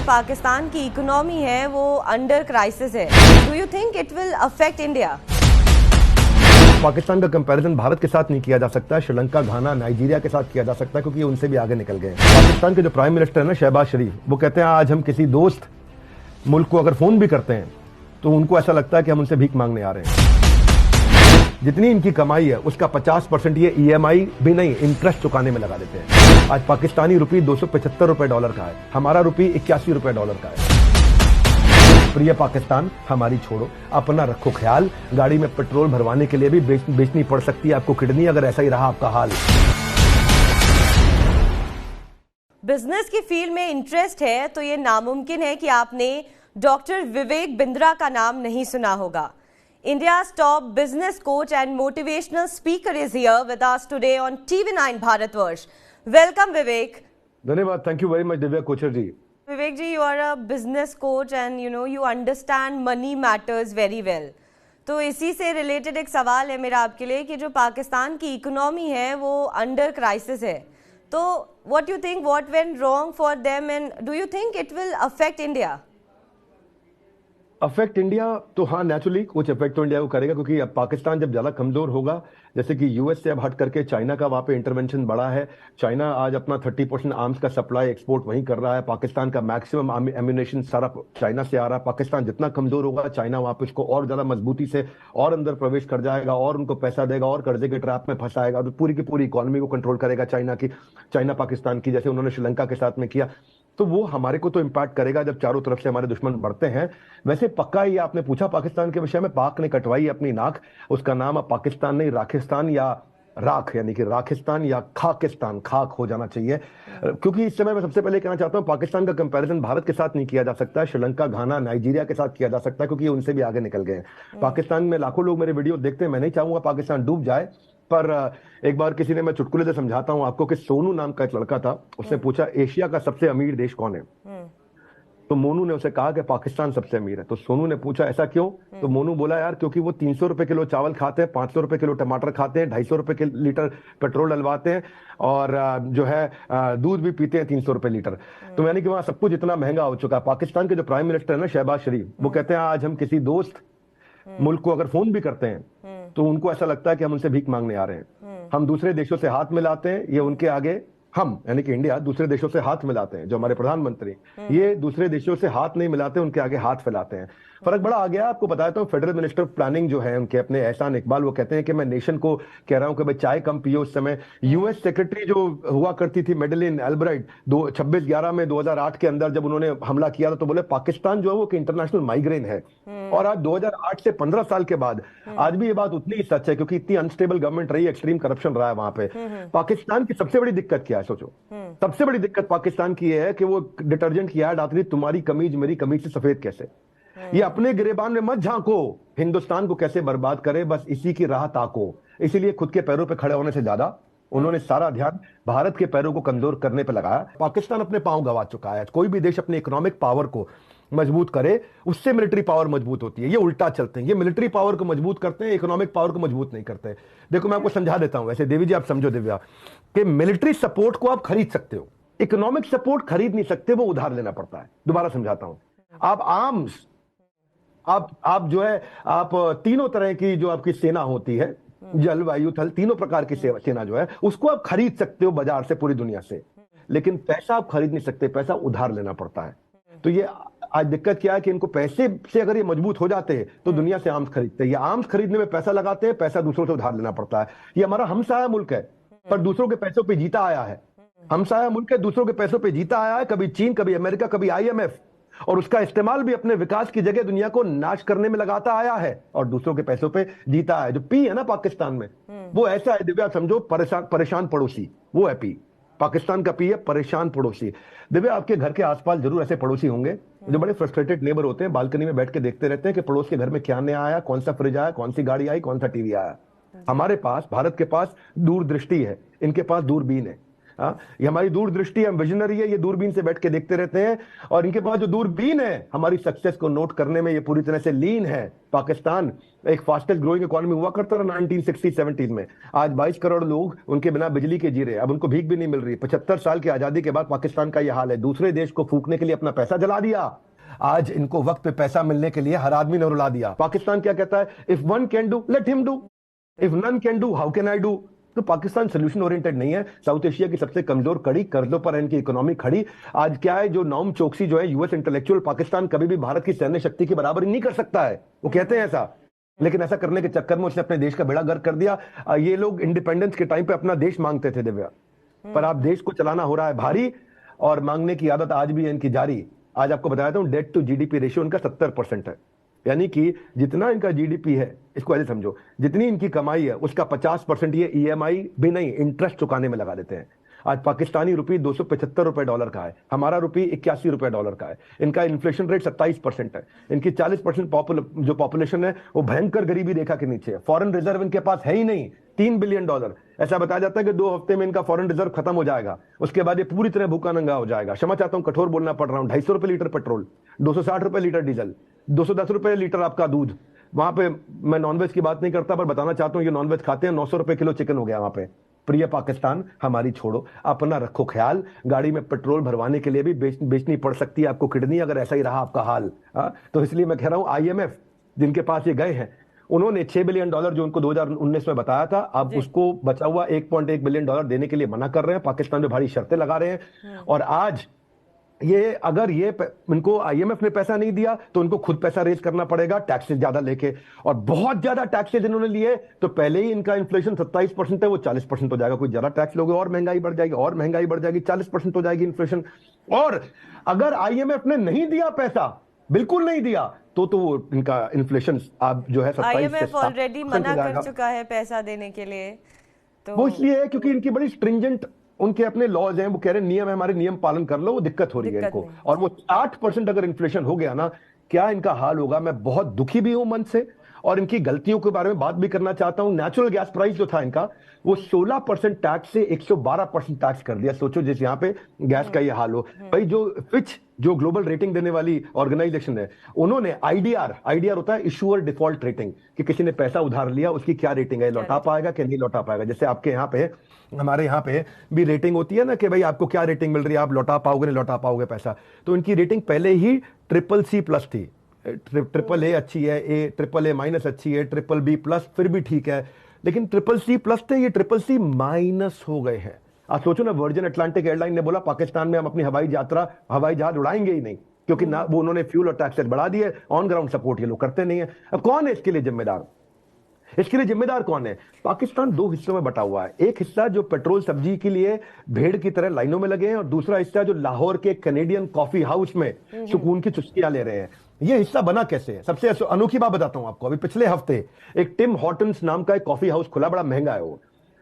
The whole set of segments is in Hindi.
पाकिस्तान की इकोनॉमी है वो अंडर क्राइसिस है। Do you think it will affect India? Pakistan का कंपैरिजन भारत के साथ नहीं किया जा सकता, श्रीलंका, घाना, नाइजीरिया के साथ किया जा सकता है क्योंकि ये उनसे भी आगे निकल गए हैं। पाकिस्तान के जो प्राइम मिनिस्टर है ना, शहबाज शरीफ, वो कहते हैं आज हम किसी दोस्त मुल्क को अगर फोन भी करते हैं तो उनको ऐसा लगता है कि हम उनसे भीख मांगने आ रहे हैं। जितनी इनकी कमाई है उसका 50% ये ईएमआई भी नहीं, इंटरेस्ट चुकाने में लगा देते हैं। आज पाकिस्तानी रुपये 275 रुपए डॉलर का है, हमारा रुपये 81 रुपए डॉलर का है। प्रिय पाकिस्तान, हमारी छोड़ो, अपना रखो ख्याल। गाड़ी में पेट्रोल भरवाने के लिए भी बेचनी पड़ सकती है आपको किडनी, अगर ऐसा ही रहा आपका हाल। बिजनेस की फील्ड में इंटरेस्ट है तो ये नामुमकिन है कि आपने डॉक्टर विवेक बिंद्रा का नाम नहीं सुना होगा। India's top business coach and motivational speaker is here with us today on TV9 Bharatvarsh. Welcome, Vivek. धन्यवाद, thank you very much Divya Kochar ji. Vivek ji, you are a business coach and you understand money matters very well. तो इसी से रिलेटेड एक सवाल है मेरा आपके लिए कि जो पाकिस्तान की इकोनॉमी है वो अंडर क्राइसिस है, तो what you think, what went wrong for them and do you think it will affect India? Affect India तो हाँ, नेचुरली कुछ अफेक्ट तो इंडिया को करेगा क्योंकि अब पाकिस्तान जब ज्यादा कमजोर होगा, जैसे कि यूएस से अब हट करके चाइना का वहां पे इंटरवेंशन बढ़ा है। चाइना आज अपना 30% आर्म्स का सप्लाई एक्सपोर्ट वहीं कर रहा है। पाकिस्तान का मैक्सिमम एम्यूनेशन सारा चाइना से आ रहा है। पाकिस्तान जितना कमजोर होगा, चाइना वहां पे उसको और ज्यादा मजबूती से और अंदर प्रवेश कर जाएगा और उनको पैसा देगा और कर्जे के ट्रैप में फंसाएगा और पूरी की पूरी इकोनॉमी को कंट्रोल करेगा चाइना पाकिस्तान की, जैसे उन्होंने श्रीलंका के साथ में किया। तो वो हमारे को तो इम्पैक्ट करेगा जब चारों तरफ से हमारे दुश्मन बढ़ते हैं। वैसे पक्का ये आपने पूछा पाकिस्तान के विषय में, पाक ने कटवाई अपनी नाक। उसका नाम अब पाकिस्तान नहीं, राखिस्तान या राख, यानी कि राखिस्तान या खाकिस्तान, खाक हो जाना चाहिए। क्योंकि इस समय मैं सबसे पहले कहना चाहता हूं, पाकिस्तान का कंपैरिजन भारत के साथ नहीं किया जा सकता, श्रीलंका, घाना, नाइजीरिया के साथ किया जा सकता है क्योंकि ये उनसे भी आगे निकल गए हैं। पाकिस्तान में लाखों लोग मेरे वीडियो देखते हैं, मैं नहीं चाहूंगा पाकिस्तान डूब जाए, पर एक बार किसी ने, मैं चुटकुले से समझाता हूं आपको, कि सोनू नाम का एक लड़का था, उसने पूछा एशिया का सबसे अमीर देश कौन है, तो मोनू ने उसे कहा कि पाकिस्तान सबसे अमीर है। तो सोनू ने पूछा ऐसा क्यों, तो मोनू बोला यार क्योंकि वो 300 रुपए किलो चावल खाते हैं, 500 रुपए किलो टमाटर खाते हैं, 250 रुपए के लीटर पेट्रोल डलवाते हैं और जो है दूध भी पीते हैं 300 रुपए लीटर। तो यानी कि वहां सब कुछ इतना महंगा हो चुका है। पाकिस्तान के जो प्राइम मिनिस्टर है ना, शहबाज शरीफ, वो कहते हैं आज हम किसी दोस्त मुल्क को अगर फोन भी करते हैं तो उनको ऐसा लगता है कि हम उनसे भीख मांगने आ रहे हैं। हम दूसरे देशों से हाथ मिलाते हैं, ये उनके आगे, हम यानी कि इंडिया दूसरे देशों से हाथ मिलाते हैं। जो हमारे प्रधानमंत्री, ये दूसरे देशों से हाथ नहीं मिलाते, उनके आगे हाथ फैलाते हैं। फर्क बड़ा आ गया। आपको बताया तो फेडरल मिनिस्टर ऑफ प्लानिंग जो है उनके अपने एहसान इकबाल, वो कहते हैं कि मैं नेशन को कह रहा हूं कि भाई चाय कम पियो। उस समय यूएस सेक्रेटरी जो हुआ करती थी मेडेलिन एल्ब्राइट, 26/11 में 2008 के अंदर जब उन्होंने हमला किया था, तो बोले पाकिस्तान जो है वो इंटरनेशनल माइग्रेन है। और आज 2008 से 15 साल के बाद आज भी ये बात उतनी ही सच है क्योंकि इतनी अनस्टेबल गवर्नमेंट रही, एक्सट्रीम करप्शन रहा है वहां पे। पाकिस्तान की सबसे बड़ी दिक्कत क्या है सोचो, सबसे बड़ी दिक्कत पाकिस्तान की है कि वो डिटर्जेंट की ऐड आती थी, तुम्हारी कमीज मेरी कमीज से सफेद कैसे। ये अपने गिरेबान में मत झांको, हिंदुस्तान को कैसे बर्बाद करे, बस इसी की राह ताको। इसीलिए खुद के पैरों पे खड़े होने से ज्यादा उन्होंने सारा ध्यान भारत के पैरों को कमजोर करने पे लगाया। पाकिस्तान अपने पांव गंवा चुका है। कोई भी देश अपने इकोनॉमिक पावर को मजबूत करे, उससे मिलिट्री पावर मजबूत होती है। ये उल्टा चलते हैं, ये मिलिट्री पावर को मजबूत करते हैं, इकोनॉमिक पावर को मजबूत नहीं करते। देखो मैं आपको समझा देता हूं, वैसे देवी जी आप समझो दिव्या, कि मिलिट्री सपोर्ट को आप खरीद सकते हो, इकोनॉमिक सपोर्ट खरीद नहीं सकते, वो उधार लेना पड़ता है। दोबारा समझाता हूं, आप आर्म्स, आप जो है, आप तीनों तरह की जो आपकी सेना होती है, जल वायु थल, तीनों प्रकार की सेना जो है, उसको आप खरीद सकते हो बाजार से, पूरी दुनिया से, लेकिन पैसा आप खरीद नहीं सकते, पैसा उधार लेना पड़ता है। तो ये आज दिक्कत क्या है कि इनको पैसे से अगर ये मजबूत हो जाते हैं तो दुनिया से आर्म्स खरीदते हैं। ये आर्म्स खरीदने में पैसा लगाते हैं, पैसा दूसरों से उधार लेना पड़ता है। ये हमारा हमसाया मुल्क है पर दूसरों के पैसों पे जीता आया है। हमसाया मुल्क है, दूसरों के पैसों पे जीता आया है, कभी चीन, कभी अमेरिका, कभी आईएमएफ, और उसका इस्तेमाल भी अपने विकास की जगह दुनिया को नाश करने में लगाता आया है और दूसरों के पैसों पे जीता है। जो पी है ना पाकिस्तान में, वो ऐसा है दिव्या, समझो परेशान पड़ोसी, वो है पी। पाकिस्तान का पी है परेशान पड़ोसी। दिव्या आपके घर के आसपास जरूर ऐसे पड़ोसी होंगे जो बड़े फ्रस्ट्रेटेड नेबर होते हैं, बालकनी में बैठ के देखते रहते हैं कि पड़ोस के घर में क्या नया आया, कौन सा फ्रिज आया, कौन सी गाड़ी आई, कौन सा टीवी आया। हमारे पास, भारत के पास दूरदृष्टि है, इनके पास दूरबीन है। हाँ, ये हमारी दूरदृष्टि, हम विजनरी है, ये दूरबीन से बैठ के देखते रहते हैं। और इनके पास जो दूरबीन है हमारी सक्सेस को नोट करने में, ये पूरी तरह से लीन है। पाकिस्तान एक फास्टेस्ट ग्रोइंग इकोनॉमी हुआ करता था 1960-70 में। आज 22 करोड़ लोग उनके बिना बिजली के जी रहे हैं, अब उनको भीख भी नहीं मिल रही। 75 साल की आजादी के बाद पाकिस्तान का यह हाल है। दूसरे देश को फूकने के लिए अपना पैसा जला दिया, आज इनको वक्त पे पैसा मिलने के लिए हर आदमी ने रुला दिया। पाकिस्तान क्या कहता है? If one can do let him do, if none can do how can I do. तो पाकिस्तान सोल्यूशन ओरिएंटेड नहीं है। साउथ एशिया की सबसे कमजोर कड़ी, कर्जों पर इनकी इकोनॉमी खड़ी। आज क्या है, जो नॉम चोकसी जो है यूएस इंटेलेक्चुअल, पाकिस्तान कभी भी भारत की सैन्य शक्ति की बराबरी नहीं कर सकता है, वो कहते हैं ऐसा। लेकिन ऐसा करने के चक्कर में उसने अपने देश का बेड़ा गर्क कर दिया। ये लोग इंडिपेंडेंस के टाइम पे अपना देश मांगते थे दिव्या, पर आप देश को चलाना हो रहा है भारी, और मांगने की आदत आज भी है इनकी जारी। आज आपको बताया था डेट टू जीडीपी रेशियो इनका 70% है, यानी कि जितना इनका जीडीपी है, इसको ऐसे समझो, जितनी इनकी कमाई है उसका 50% ये ईएमआई भी नहीं, इंटरेस्ट चुकाने में लगा देते हैं। आज पाकिस्तानी रुपये 275 रुपए डॉलर का है, हमारा रुपये 81 रुपए डॉलर का है। इनका इन्फ्लेशन रेट 27% है। इनकी 40% जो पॉपुलेशन है वो भयंकर गरीबी रेखा के नीचे है। फॉरेन रिजर्व इनके पास है ही नहीं, $3 बिलियन। ऐसा बताया जाता है कि 2 हफ्ते में इनका फॉरेन रिजर्व खत्म हो जाएगा, उसके बाद ये पूरी तरह भूखा नंगा हो जाएगा। क्षमा चाहता हूं, कठोर बोलना पड़ रहा हूं। 250 रुपए लीटर पेट्रोल, 260 रुपए लीटर डीजल, 210 रुपए लीटर आपका दूध। वहां पे मैं नॉनवेज की बात नहीं करता, पर बताना चाहता हूं ये नॉनवेज खाते हैं। 900 रुपए किलो चिकन हो गया वहां पे। प्रिय पाकिस्तान, हमारी छोड़ो, अपना रखो ख्याल। गाड़ी में पेट्रोल भरवाने के लिए भी बेचनी पड़ सकती है आपको किडनी, अगर ऐसा ही रहा आपका हाल। तो इसलिए मैं कह रहा हूं, आईएमएफ जिनके पास ये गए हैं, उन्होंने $6 बिलियन जो उनको 2019 में बताया था, अब उसको बचा हुआ $1.1 बिलियन देने के लिए मना कर रहे हैं। पाकिस्तान में भारी शर्तें लगा रहे हैं। और आज ये अगर इनको आईएमएफ ने पैसा नहीं दिया तो उनको खुद पैसा रेज करना पड़ेगा, टैक्सेस ज्यादा लेके। और बहुत ज्यादा टैक्सेस इन्होंने लिए तो पहले ही इनका इन्फ्लेशन 27% है, वो 40% हो जाएगा। कोई ज्यादा टैक्स लोगे और महंगाई बढ़ जाएगी, और महंगाई बढ़ जाएगी, 40% हो जाएगी इन्फ्लेशन। और अगर आईएमएफ ने नहीं दिया पैसा, बिल्कुल नहीं दिया, तो वो इनका इन्फ्लेशन आप जो है 27 आईएमएफ ऑलरेडी मना कर चुका है पैसा देने के लिए। तो वो इसलिए है क्योंकि इनकी बड़ी स्ट्रिंजेंट उनके अपने लॉज हैं। वो कह रहे हैं नियम है हमारे, नियम पालन कर लो। वो दिक्कत हो रही है इनको। और वो 60% अगर इन्फ्लेशन हो गया ना, क्या इनका हाल होगा। मैं बहुत दुखी भी हूं मन से, और इनकी गलतियों के बारे में बात भी करना चाहता हूं। नेचुरल गैस प्राइस जो था इनका, वो 16% टैक्स से 112% टैक्स कर दिया। सोचो जिस यहाँ पे गैस का ये हाल हो। भाई जो फिच, जो ग्लोबल रेटिंग देने वाली ऑर्गेनाइजेशन है, उन्होंने आईडीआर होता है इशूअर डिफॉल्ट रेटिंग, कि किसी ने पैसा उधार लिया उसकी क्या रेटिंग है, लौटा पाएगा कि नहीं लौटा पाएगा। जैसे आपके यहाँ पे, हमारे यहाँ पे भी रेटिंग होती है ना, कि भाई आपको क्या रेटिंग मिल रही है, आप लौटा पाओगे नहीं लौटा पाओगे पैसा। तो इनकी रेटिंग पहले ही CCC+ थी। AAA अच्छी है, AAA- अच्छी है, BBB+ फिर भी ठीक है, लेकिन CCC+ थे, ये CCC- हो गए हैं। आप सोचो ना, वर्जिन अटलांटिक एयरलाइन ने बोला पाकिस्तान में हम अपनी हवाई जहाज उड़ाएंगे ही नहीं, क्योंकि ना वो उन्होंने फ्यूल और टैक्सेस बढ़ा दिए। ऑन ग्राउंड सपोर्ट ये लोग करते नहीं है। अब कौन है इसके लिए जिम्मेदार? इसके लिए जिम्मेदार कौन है? पाकिस्तान 2 हिस्सों में बटा हुआ है। एक हिस्सा जो पेट्रोल सब्जी के लिए भेड़ की तरह लाइनों में लगे हैं, और दूसरा हिस्सा जो लाहौर के कैनेडियन कॉफी हाउस में सुकून की चुस्कियां ले रहे हैं। ये हिस्सा बना कैसे है? सबसे अनोखी बात बताता हूं आपको। अभी पिछले हफ्ते एक टिम हॉर्टन्स नाम का एक कॉफी हाउस खुला, बड़ा महंगा है वो,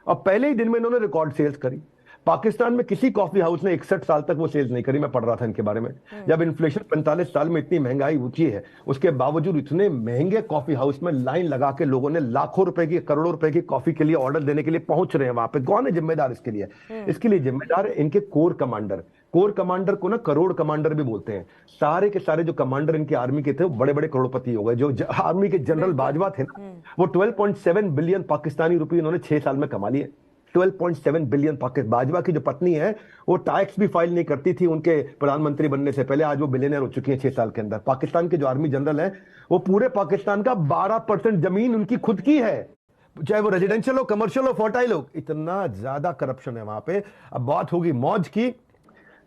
और पहले ही दिन में इन्होंने रिकॉर्ड सेल्स करी। पाकिस्तान में किसी कॉफी हाउस ने 61 साल तक वो सेल्स नहीं करी। मैं पढ़ रहा था इनके बारे में। जब इन्फ्लेशन 45 साल में इतनी महंगाई ऊंची है, उसके बावजूद इतने महंगे कॉफी हाउस में लाइन लगा के लोगों ने लाखों रुपए की, करोड़ों रुपए की कॉफी के लिए ऑर्डर देने के लिए पहुंच रहे हैं वहां पे। कौन है जिम्मेदार इसके लिए? इसके लिए जिम्मेदार है इनके कोर कमांडर। कोर कमांडर को ना करोड़ कमांडर भी बोलते हैं। सारे के सारे जो कमांडर इनके आर्मी के थे, वो बड़े बड़े करोड़पति हो गए। जो आर्मी के जनरल बाजवा थे ना, वो 12.7 बिलियन पाकिस्तानी रुपए इन्होंने 6 साल में कमा लिए। 12.7 बिलियन। बाजवा की जो पत्नी है, वो टैक्स भी फाइल नहीं करती थी उनके प्रधानमंत्री बनने से पहले। आज वो बिलियनर हो चुकी है 6 साल के अंदर। पाकिस्तान के जो आर्मी जनरल है, वो पूरे पाकिस्तान का 12% जमीन उनकी खुद की है, चाहे वो रेजिडेंशियल हो, कमर्शियल हो, फर्टाइल हो। इतना ज्यादा करप्शन है वहां पे। अब बात होगी मौज की,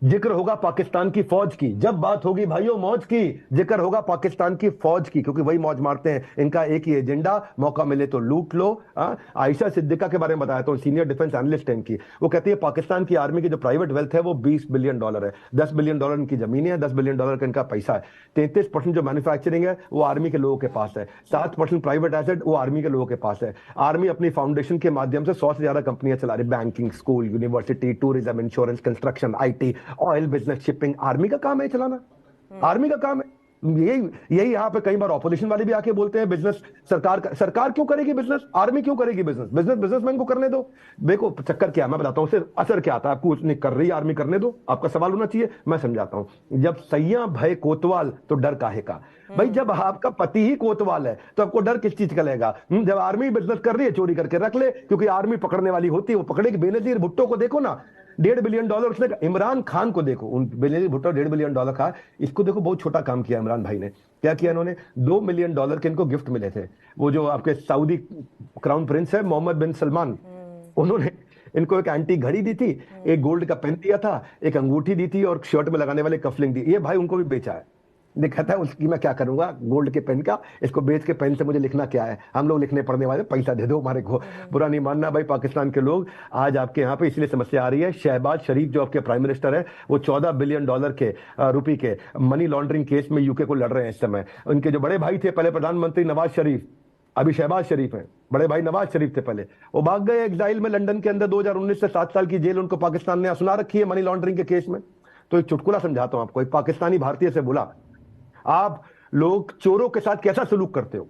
जिक्र होगा पाकिस्तान की फौज की। जब बात होगी भाइयों मौज की, जिक्र होगा पाकिस्तान की फौज की, क्योंकि वही मौज मारते हैं। इनका एक ही एजेंडा, मौका मिले तो लूट लो। आयशा सिद्दीका के बारे में बताया तो सीनियर डिफेंस एनालिस्ट है इनकी। वो कहती है पाकिस्तान की आर्मी की जो प्राइवेट वेल्थ है वो $20 बिलियन है। $10 बिलियन इनकी जमीन है, $10 बिलियन का इनका पैसा है। 33% जो मैन्युफैक्चरिंग है वो आर्मी के लोगों के पास है। 7% प्राइवेट एसेट वो आर्मी के लोगों के पास है। आर्मी अपनी फाउंडेशन के माध्यम से 100 से ज्यादा कंपनियां चला रही, banking, school, university, tourism, insurance, construction, IT, oil business, shipping. Army का काम है चलाना, आर्मी का काम है। यही यही यहाँ पे कई बार ऑपोजिशन वाले भी आके बोलते हैं बिजनेस सरकार क्यों करेगी बिजनेस, आर्मी क्यों करेगी बिजनेस, बिजनेसमैन को करने दो। देखो चक्कर क्या, मैं बताता हूँ सिर्फ असर क्या आता है आपको, उसने कर रही आर्मी करने दो, आपका सवाल होना चाहिए, मैं समझाता हूँ। जब सैया भय कोतवाल तो डर काहे का। भाई जब आपका पति ही कोतवाल है तो आपको डर किस चीज का लगेगा। जब आर्मी बिजनेस कर रही है चोरी करके रख ले, क्योंकि आर्मी पकड़ने वाली होती है, वो पकड़ेगी। बेनजीर भुट्टो को देखो ना, $1.5 बिलियन उसने, इमरान खान को देखो, उन बेनजीर भुट्टो $1.5 बिलियन का, इसको देखो बहुत छोटा काम किया इमरान भाई ने। क्या किया इन्होंने, $2 मिलियन के इनको गिफ्ट मिले थे, वो जो आपके सऊदी क्राउन प्रिंस है मोहम्मद बिन सलमान, उन्होंने इनको एक एंटी घड़ी दी थी, एक गोल्ड का पेन दिया था, एक अंगूठी दी थी और शर्ट में लगाने वाले कफलिंग दी। ये भाई उनको भी बेचा है, दिखाता है उसकी मैं क्या करूंगा गोल्ड के पेन का, इसको बेच के पेन से मुझे लिखना क्या है, हम लोग लिखने पढ़ने वाले, पैसा दे दो हमारे को। बुरा नहीं मानना भाई पाकिस्तान के लोग, आज आपके यहाँ पे इसलिए समस्या आ रही है। शहबाज शरीफ जो आपके प्राइम मिनिस्टर है, वो $14 बिलियन के रुपए के मनी लॉन्ड्रिंग केस में यूके को लड़ रहे हैं इस समय। उनके जो बड़े भाई थे पहले प्रधानमंत्री नवाज शरीफ, अभी शहबाज शरीफ है, बड़े भाई नवाज शरीफ थे पहले, वो भाग गए एग्जाइल में लंदन के अंदर, 2019 से 7 साल की जेल उनको पाकिस्तान ने सुना रखी है मनी लॉन्ड्रिंग के केस में। तो एक चुटकुला समझाता हूं आपको, एक पाकिस्तानी भारतीय से बोला, आप लोग चोरों के साथ कैसा सलूक करते हो।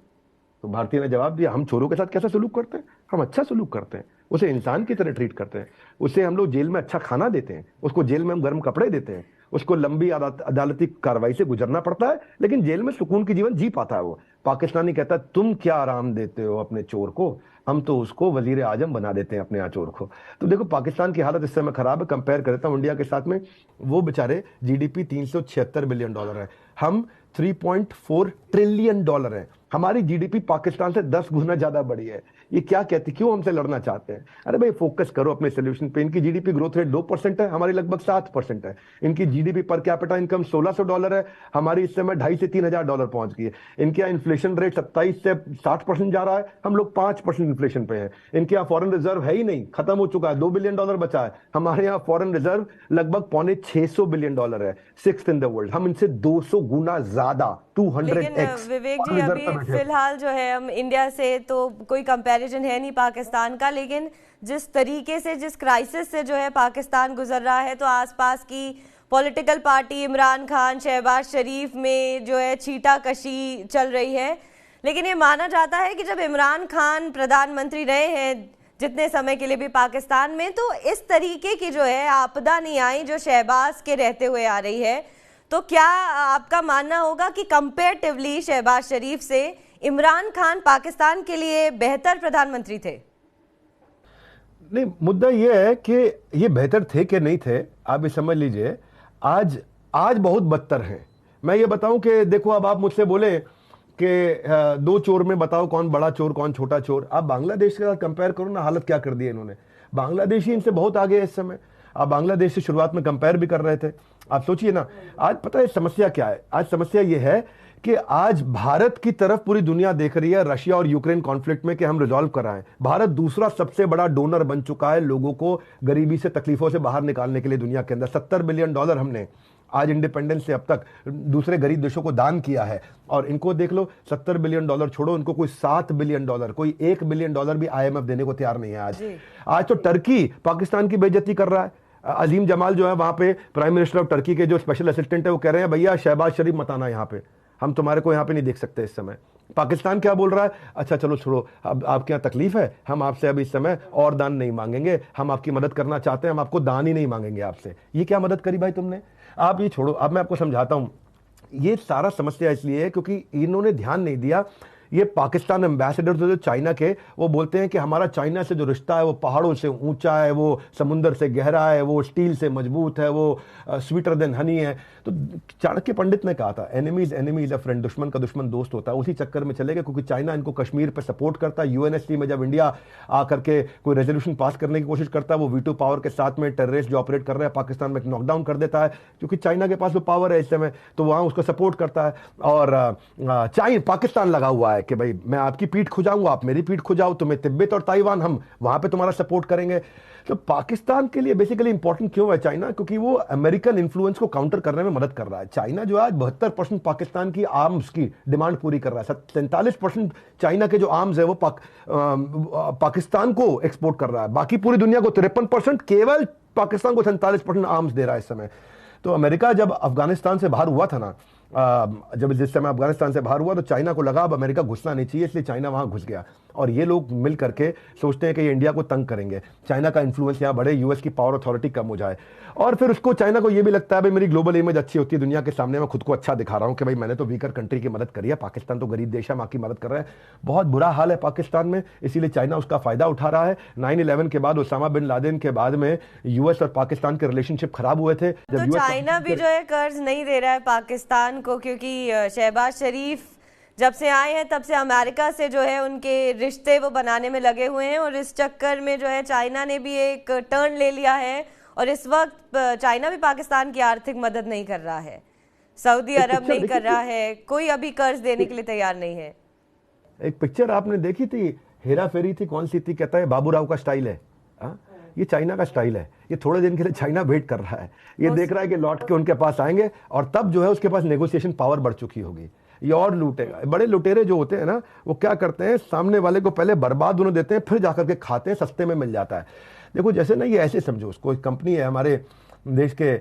तो भारतीय ने जवाब दिया, हम चोरों के साथ कैसा सलूक करते हैं, हम अच्छा सलूक करते हैं, उसे इंसान की तरह ट्रीट करते हैं, उसे हम लोग जेल में अच्छा खाना देते हैं, उसको जेल में हम गर्म कपड़े देते हैं, उसको लंबी अदालती कार्रवाई से गुजरना पड़ता है, लेकिन जेल में सुकून की जीवन जी पाता है वो। पाकिस्तानी कहता है तुम क्या आराम देते हो अपने चोर को, हम तो उसको वजीर आजम बना देते हैं अपने यहाँ चोर को। तो देखो पाकिस्तान की हालत इस समय खराब है। कंपेयर करता हूँ इंडिया के साथ में, वो बेचारे जीडीपी $376 बिलियन है, हम $3.4 ट्रिलियन है, हमारी जीडीपी पाकिस्तान से 10 गुना ज्यादा बड़ी है। ये क्या कहते, क्यों हमसे लड़ना चाहते हैं। अरे भाई फोकस करो अपने सोल्यूशन पे। इनकी जीडीपी ग्रोथ रेट 2% है, हमारी लगभग 7% है। इनकी जीडीपी पर कैपिटा इनकम $1,600 है, हमारी इस समय $2,500 से $3,000 पहुंच गई है। इनके यहाँ इन्फ्लेशन रेट 27 से 60% जा रहा है, हम लोग 5% इन्फ्लेशन पे है। इनके यहाँ फॉरेन रिजर्व है ही नहीं, खत्म हो चुका है, $2 बिलियन बचा है। हमारे यहाँ फॉरेन रिजर्व लगभग $650 बिलियन है, 6th इन द वर्ल्ड। हम इनसे 200 गुना ज्यादा, 200x। विवेक जी अभी फिलहाल जो है हम इंडिया से तो कोई कंपैरिजन है नहीं पाकिस्तान का, लेकिन जिस तरीके से, जिस क्राइसिस से जो है पाकिस्तान गुजर रहा है, तो आसपास की पॉलिटिकल पार्टी इमरान खान, शहबाज शरीफ में जो है छींटाकशी चल रही है। लेकिन ये माना जाता है कि जब इमरान खान प्रधानमंत्री रहे हैं जितने समय के लिए भी पाकिस्तान में, तो इस तरीके की जो है आपदा नहीं आई जो शहबाज के रहते हुए आ रही है। तो क्या आपका मानना होगा कि कंपेरेटिवली शहबाज शरीफ से इमरान खान पाकिस्तान के लिए बेहतर प्रधानमंत्री थे? नहीं, मुद्दा यह है कि ये बेहतर थे कि नहीं थे, आप ये समझ लीजिए। आज बहुत बदतर है। मैं ये बताऊं कि देखो, अब आप मुझसे बोले कि 2 चोर में बताओ कौन बड़ा चोर कौन छोटा चोर। आप बांग्लादेश के साथ कंपेयर करो ना, हालत क्या कर दी है इन्होंने। बांग्लादेश ही इनसे बहुत आगे है इस समय। आप बांग्लादेश से शुरुआत में कंपेयर भी कर रहे थे। आप सोचिए ना, आज पता है समस्या क्या है। आज समस्या यह है कि आज भारत की तरफ पूरी दुनिया देख रही है रशिया और यूक्रेन कॉन्फ्लिक्ट में कि हम रिजॉल्व कराएं। भारत दूसरा सबसे बड़ा डोनर बन चुका है लोगों को गरीबी से, तकलीफों से बाहर निकालने के लिए दुनिया के अंदर। $70 बिलियन हमने आज इंडिपेंडेंस से अब तक दूसरे गरीब देशों को दान किया है। और इनको देख लो, $70 बिलियन छोड़ो, इनको कोई $7 बिलियन, कोई $1 बिलियन भी IMF देने को तैयार नहीं है। आज तो टर्की पाकिस्तान की बेइज्जती कर रहा है। अजीम जमाल जो है वहां पे प्राइम मिनिस्टर ऑफ टर्की के जो स्पेशल असिस्टेंट है, वो कह रहे हैं भैया शहबाज शरीफ मत आना यहाँ पे, हम तुम्हारे को यहाँ पे नहीं देख सकते इस समय। पाकिस्तान क्या बोल रहा है, अच्छा चलो छोड़ो, अब आपके यहाँ तकलीफ है, हम आपसे अब इस समय और दान नहीं मांगेंगे, हम आपकी मदद करना चाहते हैं, हम आपको दान ही नहीं मांगेंगे आपसे। ये क्या मदद करी भाई तुमने। आप ये छोड़ो, अब मैं आपको समझाता हूं। ये सारा समस्या इसलिए है क्योंकि इन्होंने ध्यान नहीं दिया। ये पाकिस्तान एम्बेसडर जो चाइना के, वो बोलते हैं कि हमारा चाइना से जो रिश्ता है वो पहाड़ों से ऊंचा है, वो समुंदर से गहरा है, वो स्टील से मजबूत है, वो स्वीटर देन हनी है। तो चाणक्य पंडित ने कहा था, एनिमीज एनिमीज अ फ्रेंड, दुश्मन का दुश्मन दोस्त होता है। उसी चक्कर में चले गए क्योंकि चाइना इनको कश्मीर पर सपोर्ट करता है। यूएनएससी में जब इंडिया आकर के कोई रेजोल्यूशन पास करने की कोशिश करता है, वो वीटो पावर के साथ में टेररिस्ट जो ऑपरेट कर रहे हैं पाकिस्तान में नॉकडाउन कर देता है, क्योंकि चाइना के पास वो पावर है इस समय, तो वहां उसको सपोर्ट करता है। और पाकिस्तान लगा हुआ है कि भाई मैं आपकी पीठ खुजाऊंगा, आप मेरी पीठ खुजाओ, तुम्हें तिब्बत और ताइवान, हम वहां पे तुम्हारा सपोर्ट करेंगे। तो पाकिस्तान के लिए बेसिकली इंपॉर्टेंट क्यों है चाइना, क्योंकि वो अमेरिकन इन्फ्लुएंस को काउंटर करने में मदद कर रहा है। चाइना जो आज 72% पाकिस्तान की आर्म्स की डिमांड पूरी कर रहा है। 47% चाइना के जो आर्म्स है वो पाकिस्तान को एक्सपोर्ट कर रहा है। बाकी पूरी दुनिया को 53%, केवल पाकिस्तान को 47% आर्म्स दे रहा है इस समय। तो अमेरिका जब अफगानिस्तान से बाहर हुआ था ना, जब जिस समय अफगानिस्तान से बाहर हुआ तो चाइना को लगा अब अमेरिका घुसना नहीं चाहिए, इसलिए चाइना वहां घुस गया। और ये लोग मिल करके सोचते हैं कि ये इंडिया को तंग करेंगे, चाइना का इन्फ्लुएंस यहाँ बढ़े, यूएस की पावर अथॉरिटी कम हो जाए। और फिर उसको चाइना को ये भी लगता है भाई मेरी ग्लोबल इमेज अच्छी होती है दुनिया के सामने, मैं खुद को अच्छा दिखा रहा हूँ कि भाई मैंने तो वीकर कंट्री की मदद करी है, पाकिस्तान तो गरीब देश है, माँ की मदद कर रहा है। बहुत बुरा हाल है पाकिस्तान में, इसीलिए चाइना उसका फायदा उठा रहा है। 9/11 के बाद, ओसामा बिन लादेन के बाद में यूएस और पाकिस्तान के रिलेशनशिप खराब हुए थे। तो चाइना भी जो है कर्ज नहीं दे रहा है पाकिस्तान को, क्योंकि शहबाज शरीफ जब से आए हैं तब से अमेरिका से जो है उनके रिश्ते वो बनाने में लगे हुए हैं, और इस चक्कर में जो है चाइना ने भी एक टर्न ले लिया है। और इस वक्त चाइना भी पाकिस्तान की आर्थिक मदद नहीं कर रहा है, सऊदी अरब नहीं कर रहा है, कोई अभी कर्ज देने के लिए तैयार नहीं है। एक पिक्चर आपने देखी थी, हेरा फेरी थी, कौन सी थी, कहता है बाबूराव का स्टाइल है। ये चाइना का स्टाइल है। ये थोड़े दिन के लिए चाइना वेट कर रहा है, ये देख रहा है कि लौट के उनके पास आएंगे और तब जो है उसके पास नेगोशिएशन पावर बढ़ चुकी होगी, ये और लूटेगा। बड़े लुटेरे जो होते हैं ना, वो क्या करते हैं, सामने वाले को पहले बर्बाद उन्हें देते हैं, फिर जाकर के खाते हैं, सस्ते में मिल जाता है। देखो जैसे ना, ये ऐसे समझो, उसको एक कंपनी है हमारे देश के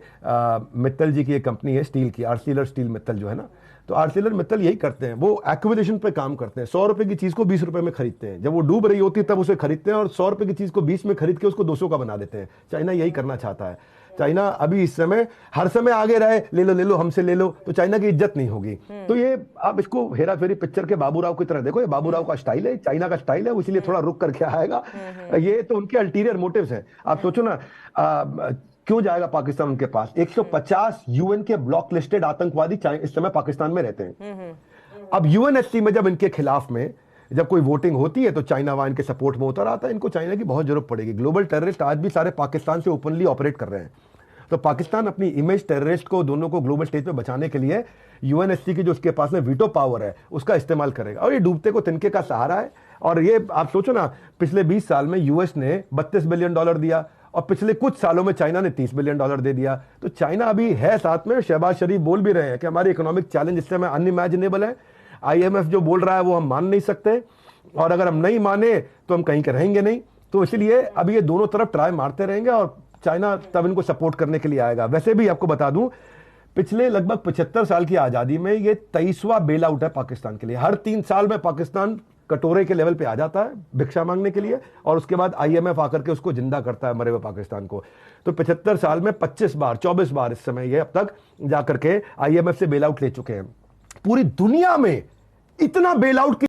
मित्तल जी की एक कंपनी है स्टील की, आर्सिलर स्टील मित्तल जो है ना, तो आर्सिलर मित्तल यही करते हैं, वो एक्विजिशन पे काम करते हैं। 100 रुपए की चीज को 20 रुपए में खरीदते हैं, जब वो डूब रही होती है तब उसे खरीदते हैं, और 100 रुपए की चीज को 20 में खरीद के उसको 200 का बना देते हैं। चाइना यही करना चाहता है। चाइना अभी इस समय हर समय आगे रहे, ले लो हमसे ले लो, तो चाइना की इज्जत नहीं होगी। तो ये आप इसको हेरा फेरी पिक्चर के बाबूराव की तरह देखो, ये बाबूराव का स्टाइल है, चाइना का स्टाइल है, इसलिए थोड़ा रुक करके आएगा। ये तो उनके अल्टीरियर मोटिव्स हैं। आप सोचो ना, क्यों जाएगा पाकिस्तान उनके पास? 150 यूएन के ब्लॉक लिस्टेड आतंकवादी इस समय पाकिस्तान में रहते हैं। अब यूएनएससी में जब इनके खिलाफ में जब कोई वोटिंग होती है तो चाइना वहां इनके सपोर्ट में उतर आता है। इनको चाइना की बहुत जरूरत पड़ेगी। ग्लोबल टेररिस्ट आज भी सारे पाकिस्तान से ओपनली ऑपरेट कर रहे हैं, तो पाकिस्तान अपनी इमेज टेररिस्ट को दोनों को ग्लोबल स्टेज पे बचाने के लिए यूएनएससी की जो उसके पास में वीटो पावर है उसका इस्तेमाल करेगा। और ये डूबते को तिनके का सहारा है। और ये आप सोचो ना, पिछले 20 साल में यूएस ने $32 बिलियन दिया और पिछले कुछ सालों में चाइना ने $30 बिलियन दे दिया। तो चाइना अभी है साथ में। शहबाज शरीफ बोल भी रहे हैं कि हमारी इकोनॉमिक चैलेंज इस समय अनइमेजिनेबल है। आईएमएफ जो बोल रहा है वो हम मान नहीं सकते, और अगर हम नहीं माने तो हम कहीं के रहेंगे नहीं। तो इसलिए अभी ये दोनों तरफ ट्राई मारते रहेंगे और चाइना तब इनको सपोर्ट करने के लिए आएगा। वैसे भी आपको बता दूं, पिछले लगभग 75 साल की आजादी में ये 23वां बेल आउट है पाकिस्तान के लिए। हर 3 साल में पाकिस्तान कटोरे के लेवल पे आ जाता है भिक्षा मांगने के लिए, और उसके बाद आईएमएफ आकर के उसको जिंदा करता है मरे हुए पाकिस्तान को। तो 75 साल में 24 बार इस समय ये अब तक जाकर के आईएमएफ से बेल आउट ले चुके हैं। पूरी दुनिया में इतना बेल आउट